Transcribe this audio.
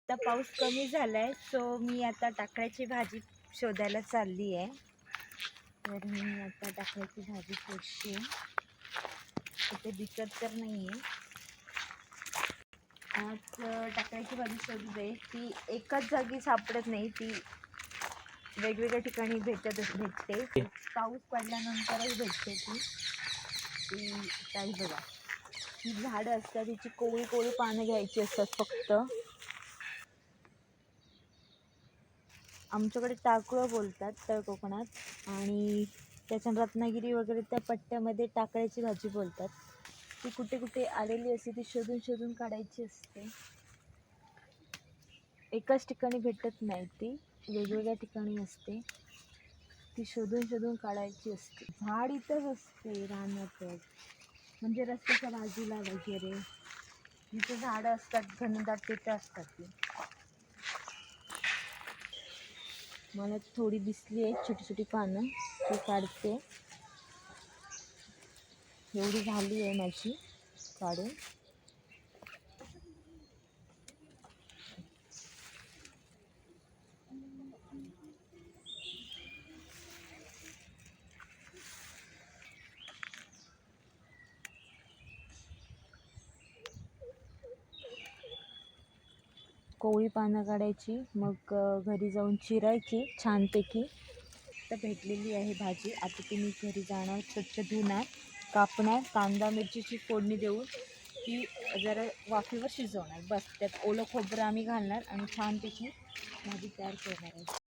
आता पाऊस कमी झालाय, सो मी आता टाकळ्याची भाजी शोधायला चालली आहे. तर मी आता टाकळ्याची भाजी शोधते. इथे दिसत तर नाहीये. आज टाकळ्याची भाजी शोधते, ती एकाच जागी सापडत नाही, ती वेगवेगळ्या ठिकाणी भेटते. पाऊस पडल्यानंतरच भेटते ती काही बघा, ही झाडं असतात, तिची कोवळी कोवळी पानं घ्यायची असतात फक्त. आमच्याकडे टाकळं बोलतात तळ कोकणात, आणि त्याच्या रत्नागिरी वगैरे त्या पट्ट्यामध्ये टाकळ्याची भाजी बोलतात. ती कुठे कुठे आलेली असते, ती शोधून शोधून काढायची असते. एकाच ठिकाणी भेटत नाही, ती वेगवेगळ्या ठिकाणी असते, ती शोधून शोधून काढायची असते. झाड इथंच असते रानातच, म्हणजे रस्त्याच्या बाजूला वगैरे जिथे झाडं असतात घनदाट तिथे असतात ती. मला थोडी दिसली आहे छोटी छोटी पानं, ती काढते. एवढी झाली आहे माझी काढून. कोवळी पानं काढायची, मग घरी जाऊन चिरायची छानपैकी. तर भेटलेली आहे भाजी. आता ती मी घरी जाणार, स्वच्छ धुणार, कापणार, कांदा मिरचीची फोडणी देऊन ती जरा वाफेवर शिजवणार. बस त्यात ओलं खोबरं आम्ही घालणार आणि छानपैकी भाजी तयार करणार आहे.